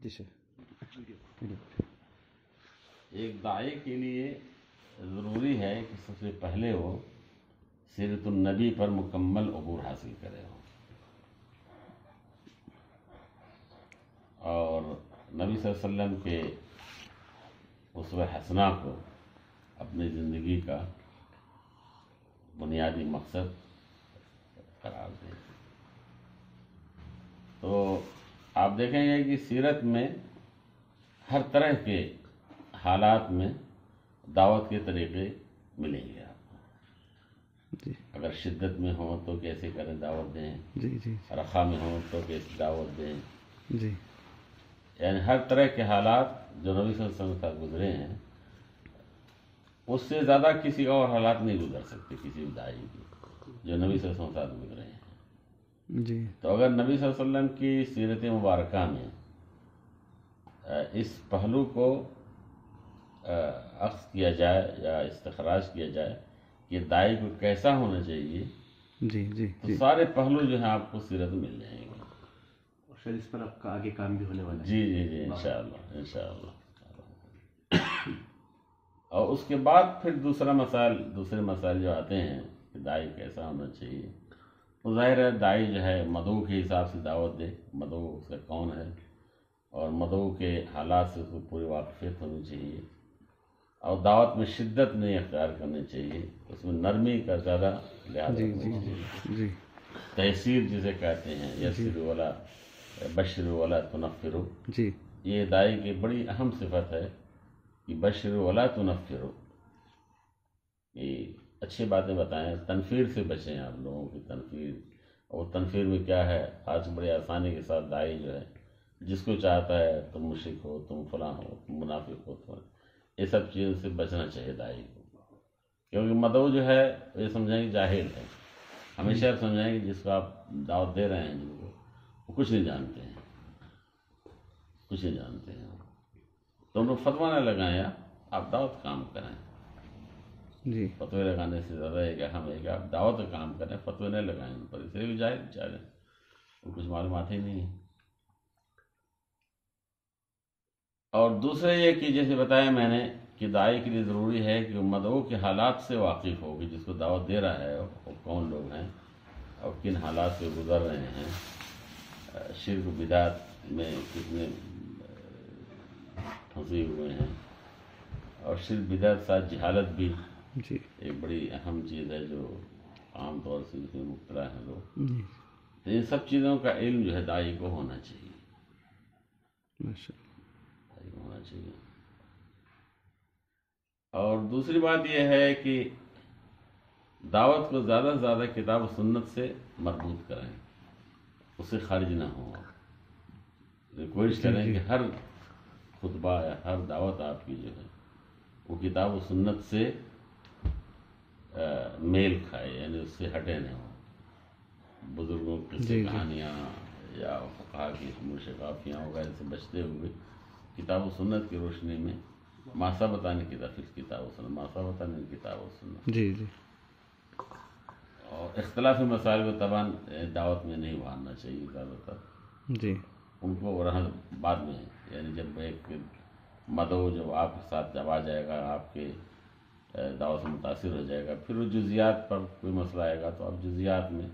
جی سر. ایک داعی کے لیے ضروری ہے کہ سب سے پہلے وہ سیرت النبی پر مکمل عبور حاصل کرے ہو اور نبی صلی اللہ علیہ وسلم کے اسوہ حسنہ کو اپنی زندگی کا بنیادی مقصد قرار دے. تو آپ دیکھیں گے کہ سیرت میں ہر طرح کے حالات میں دعوت کے طریقے ملیں گے آپ کو. جی اگر شدت میں ہوں تو کیسے کریں دعوت دیں, جی جی رخا میں ہوں تو کیسے دعوت دیں, جی یعنی ہر طرح کے حالات جو نبی صلی اللہ علیہ وسلم کے ساتھ گزرے ہیں اس سے زیادہ کسی اور حالات نہیں گزر سکتے کسی بھی داعی کی جو نبی صلی اللہ علیہ وسلم کے ساتھ گزرے ہیں. جی تو اگر نبی صلی اللہ علیہ وسلم کی سیرت مبارکہ میں اس پہلو کو اخذ کیا جائے یا استخراج کیا جائے کہ داعی کو کیسا ہونا چاہیے جی جی تو سارے پہلو جو ہیں آپ کو سیرت میں مل جائیں گے. اور شاید اس پر آپ کا آگے کام بھی ہونے والا ہے. جی جی جی انشاءاللہ انشاءاللہ. اور اس کے بعد پھر دوسرے مسائل جو آتے ہیں کہ داعی کیسا ہونا چاہیے. تو ظاہر ہے داعی جو ہے مدعو کے حساب سے دعوت دے, مدعو اس کا کون ہے اور مدعو کے حالات سے اس کو پوری واقفیت ہونی چاہیے اور دعوت میں شدت نہیں اختیار کرنی چاہیے, اس میں نرمی کا زیادہ لحاظ جی رکھنا جی چاہیے. جی تحصیر جسے کہتے ہیں یسر ولا بشر ولا تنفر, جی یہ داعی کی بڑی اہم صفت ہے کہ بشر ولا تنفر, یہ اچھی باتیں بتائیں, تنفیر سے بچیں آپ لوگوں کی تنفیر. اور تنفیر میں کیا ہے, آج بڑی آسانی کے ساتھ داعی جو ہے جس کو چاہتا ہے تم مشرک ہو, تم فلاں ہو, تم منافق ہو, تم یہ سب چیزوں سے بچنا چاہیے داعی کو. کیونکہ مدعو جو ہے یہ سمجھیں گے جاہل ہے, ہمیشہ آپ سمجھائیں گے جس کو آپ دعوت دے رہے ہیں جن کو وہ کچھ نہیں جانتے ہیں, کچھ نہیں جانتے ہیں. تو ان کو فتویٰ نہ لگائیں, آپ دعوت کام کریں. جی فتوے لگانے سے زیادہ ہے کہ ہم ہے کہ آپ دعوت کا کام کریں, فتوے نہیں لگائیں ان پر, اس لیے بھی جاہل بیچارے ان کو کچھ معلومات ہی نہیں ہے. اور دوسرے یہ کہ جیسے بتایا میں نے کہ داعی کے لیے ضروری ہے کہ وہ مدعو کے حالات سے واقف ہو کہ جس کو دعوت دے رہا ہے وہ کون لوگ ہیں اور کن حالات سے گزر رہے ہیں, شرک و بدعت میں کتنے پھنسے ہوئے ہیں, اور شرک بدعت ساتھ جہالت بھی جی ایک بڑی اہم چیز ہے جو عام طور سے اس میں مبتلا ہیں لوگ. جی تو ان سب چیزوں کا علم جو ہے داعی کو ہونا چاہیے, ماشاء اللہ. داعی کو ہونا چاہیے. اور دوسری بات یہ ہے کہ دعوت کو زیادہ سے زیادہ کتاب و سنت سے مربوط کریں, اس سے خارج نہ ہوں. کوشش کریں کہ ہر خطبہ یا ہر دعوت آپ کی جو ہے وہ کتاب و سنت سے میل کھائے, یعنی اس سے ہٹے نہ ہوں. بزرگوں کی کہانیاں یا فقہا کی مشقافیاں وغیرہ سے بچتے ہوئے کتاب و سنت کی روشنی میں ماسا بتانے کی تفصیل کتاب و سنت, ماسا بتانے کی کتاب و سنت. جی جی اور اختلافی مسائل کو طبعاً دعوت میں نہیں ابھارنا چاہیے زیادہ تر, جی ان کو رہن بعد میں, یعنی جب ایک مدعو جب آپ کے ساتھ جب آ جائے گا آپ کے دعوت سے متاثر ہو جائے گا, پھر وہ جزیات پر کوئی مسئلہ آئے گا تو آپ جزیات میں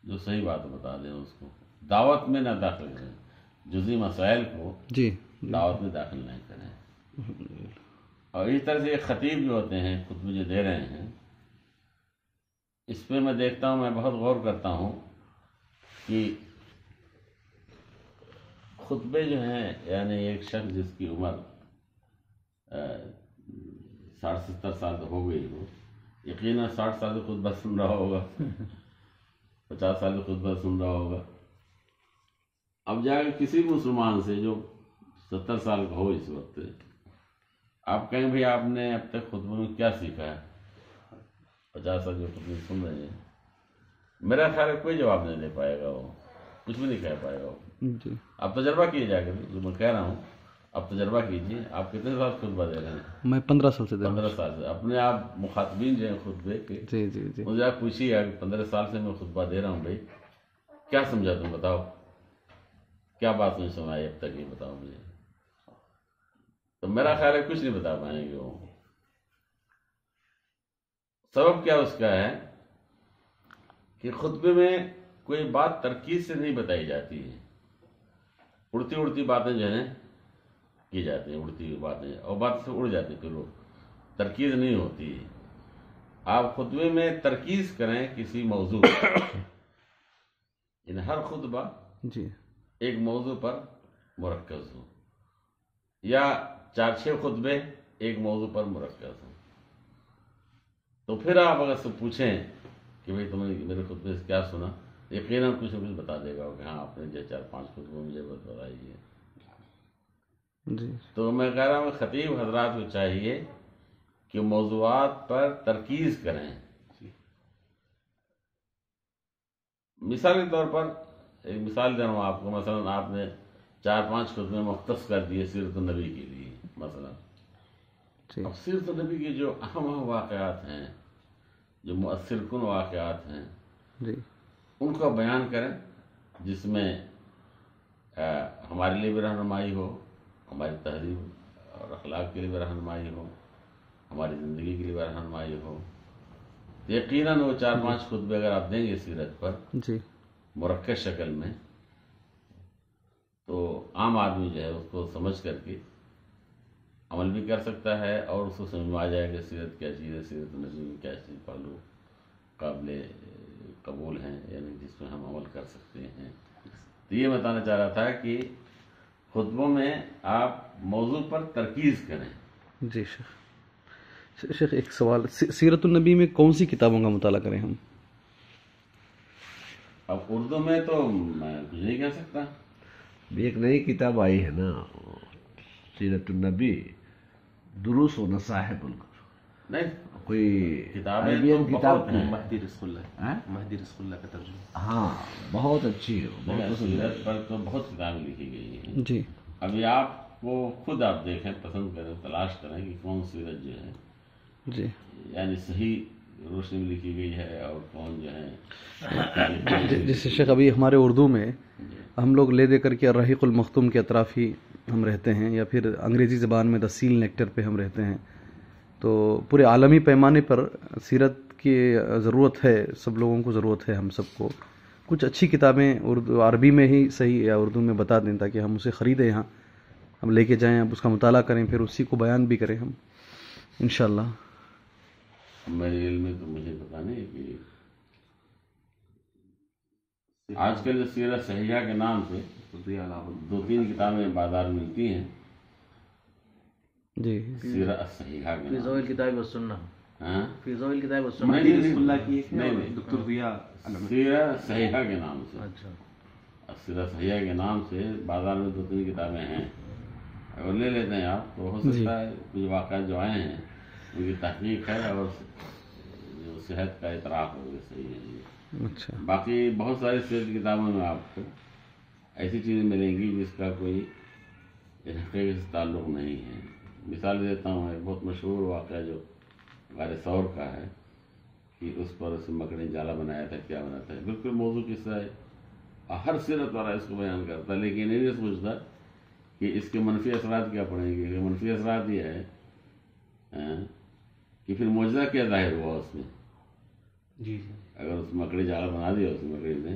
جو صحیح بات بتا دیں اس کو, دعوت میں نہ داخل کریں, جزئی مسائل کو جی دعوت میں داخل نہیں کریں. اور اس طرح سے یہ خطیب جو ہوتے ہیں خطبے جو دے رہے ہیں, اس پہ میں دیکھتا ہوں, میں بہت غور کرتا ہوں کہ خطبے جو ہیں, یعنی ایک شخص جس کی عمر 60-70 سال ہو گئی ہو, یقیناً 60 سال کا خطبہ سن رہا ہوگا, 50 سال کا خطبہ سن رہا ہوگا. اب جا کے کسی مسلمان سے جو 70 سال کا ہو اس وقت آپ کہیں بھئی آپ نے اب تک خطبہ میں کیا سیکھا ہے, 50 سال جو خطبے سن رہے ہیں, میرا خیال ہے کوئی جواب نہیں دے پائے گا, وہ کچھ بھی نہیں کہہ پائے گا. جی آپ تجربہ کیے جا کے, جو میں کہہ رہا ہوں آپ تجربہ کیجیے. آپ کتنے سال خطبہ دے رہے ہیں؟ میں 15 سال سے دے رہا ہوں. 15 سال سے. اپنے آپ مخاطبین جو ہیں خطبے کے, جی جی جی مجھے آپ پوچھیے کہ 15 سال سے میں خطبہ دے رہا ہوں, بھائی کیا سمجھا تم بتاؤ, کیا بات نہیں سنائی اب تک، یہ بتاؤ مجھے. تو میرا خیال ہے کچھ نہیں بتا پائیں گے وہ. سبب کیا اس کا ہے کہ خطبے میں کوئی بات ترکیز سے نہیں بتائی جاتی ہے. اڑتی اڑتی باتیں جو ہیں کی جاتی ہیں، اڑتی ہوئی باتیں، اور بات سے اڑ جاتی، پھر وہ ترکیز نہیں ہوتی ہے. آپ خطبے میں ترکیز کریں کسی موضوع پر، یعنی ہر خطبہ جی ایک موضوع پر مرکز ہو، یا 4-6 خطبے ایک موضوع پر مرکز ہوں. تو پھر آپ اگر سے پوچھیں کہ بھئی تم نے میرے خطبے سے کیا سنا، یقیناً کچھ نہ کچھ بتا دے گا کہ ہاں آپ نے جو 4-5 خطبے مجھے بتائی ہے. جی تو میں کہہ رہا ہوں کہ خطیب حضرات کو چاہیے کہ موضوعات پر ترکیز کریں. مثال کے طور پر ایک مثال دے رہا ہوں آپ کو. مثلا آپ نے 4-5 خطبے مختص کر دیے سیرت النبی کے لیے مثلا. جی اب سیرت النبی کے جو اہم واقعات ہیں، جو مؤثر کن واقعات ہیں، جی ان کا بیان کریں، جس میں ہمارے لیے بھی رہنمائی ہو، ہماری تہذیب اور اخلاق کے لیے بھی رہنمائی ہو، ہماری زندگی کے لیے بھی رہنمائی ہو. یقیناً وہ 4-5 خطبے اگر آپ دیں گے سیرت پر جی مرکز شکل میں، تو عام آدمی جو ہے اس کو سمجھ کر کے عمل بھی کر سکتا ہے، اور اس کو سمجھ میں آ جائے کہ سیرت کیا چیز ہے، سیرت النبی میں کیا چیز پہلو قابل قبول ہیں، یعنی جس میں ہم عمل کر سکتے ہیں. تو یہ بتانا چاہ رہا تھا کہ خطبوں میں آپ موضوع پر ترکیز کریں. جی شیخ ایک سوال، سیرت النبی میں کون سی کتابوں کا مطالعہ کریں ہم؟ اب اردو میں تو میں کچھ نہیں کہہ سکتا. ایک نئی کتاب آئی ہے نا سیرت النبی، دروس و نصائح بول کر، نہیں، کوئی کتابیں تو عربین کتاب بہت کی. ہیں. مہدی رزق اللہ، ہاں؟ مہدی رزق اللہ کا ترجمہ. ہاں بہت اچھی ہے، بہت پسند ہے. سیرت پر تو بہت کتابیں لکھی گئی ہیں. جی ابھی آپ کو خود آپ دیکھیں، پسند کریں، تلاش کریں کہ کون سیرت جو ہے جی یعنی صحیح روشنی میں لکھی گئی ہے، اور کون جو ہے جیسے شیخ ابھی ہمارے اردو میں ہم لوگ لے دے کر کے الرحیق المختوم کے اطراف ہی ہم رہتے ہیں، یا پھر انگریزی زبان میں سیل نیکٹر پہ ہم رہتے ہیں. تو پورے عالمی پیمانے پر سیرت کی ضرورت ہے، سب لوگوں کو ضرورت ہے، ہم سب کو کچھ اچھی کتابیں اردو عربی میں ہی صحیح یا اردو میں بتا دیں، تاکہ ہم اسے خریدیں، یہاں ہم لے کے جائیں، اب اس کا مطالعہ کریں، پھر اسی کو بیان بھی کریں ہم انشاءاللہ. میرے علم میں تو مجھے پتا نہیں کہ آج کل جو سیرت صحیحہ کے نام سے 2-3 کتابیں بازار میں ملتی ہیں. جی سیرت صحیحہ کے فی نام ضوء الکتاب والسنہ، ہاں، فی ضوء الکتاب والسنہ. نہیں، مہدی رزق اللہ کی ایک ہے، نہیں، اور نہیں. ڈاکٹر ضیاء سیرت صحیحہ کے نام سے، اچھا سیرت صحیحہ کے نام سے بازار میں 2-3 کتابیں ہیں. اگر لے لیتے ہیں آپ تو ہو سکتا ہے کچھ واقعات جو آئے ہیں ان کی تحقیق ہے، اور جو صحت کا اعتراف ہو گیا صحیح ہے. اچھا باقی بہت ساری سیرت کی کتابوں میں آپ کو ایسی چیزیں ملیں گی جس کا کوئی حقیقت سے تعلق نہیں ہے. مثال دیتا ہوں، ایک بہت مشہور واقعہ جو غار ثور کا ہے کہ اس پر اس مکڑی جالا بنایا تھا، کیا بنا تھا، بالکل موضوع قصہ ہے. ہر سیرت والا اس کو بیان کرتا ہے، لیکن یہ نہیں سوچتا کہ اس کے منفی اثرات کیا پڑیں گے. کہ منفی اثرات یہ ہے کہ پھر معجزہ کیا ظاہر ہوا اس میں. جی اگر اس مکڑی جالا بنا دیا اس مکڑی نے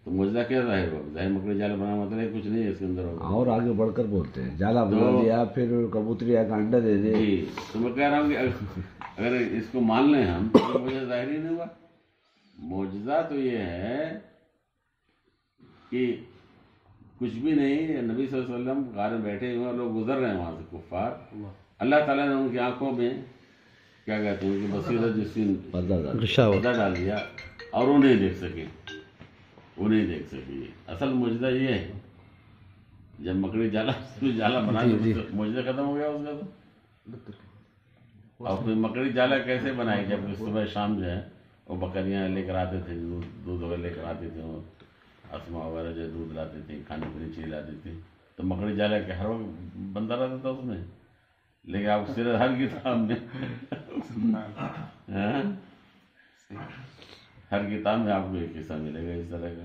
تو معجزہ کیا ظاہر ہوا؟ ظاہر مکڑی جالا بنا مطلب کچھ نہیں ہے اس کے اندر ہوگا. اور آگے بڑھ کر بولتے ہیں جالا بنا دیا، پھر کبوتری کا انڈا دے دے. جی، تو میں کہہ رہا ہوں کہ اگر اس کو مان لیں ہم تو معجزہ ظاہر ہی نہیں ہوا. معجزہ تو یہ ہے کہ کچھ بھی نہیں، نبی صلی اللہ علیہ وسلم غار میں بیٹھے ہوئے، لوگ گزر رہے ہیں وہاں سے کفار، اللہ تعالیٰ نے ان کی آنکھوں میں کیا کہتے ہیں ان کی بصیرت جس پردہ ڈال. غشاوت. ڈال دیا، اور وہ نہیں دیکھ سکے. وہ نہیں دیکھ سکے. اصل معجزہ یہ ہے جب مکڑی جالا بنا دیا، معجزہ ختم ہو گیا اس کا. تو اور پھر مکڑی جالا کیسے بنائی؟ جب صبح شام جو ہے وہ بکریاں لے کر آتے تھے، دودھ وغیرہ لے کر آتے تھے، اسما وغیرہ جو دودھ لاتی تھی، کھانے پینے چیز لاتی تھی، تو مکڑی جالا کے ہر وقت بندہ رہتا تھا اس میں. لیکن آپ سیرت ہر کتاب میں ہر کتاب میں آپ کو ایک قصہ ملے گا اس طرح کا.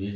20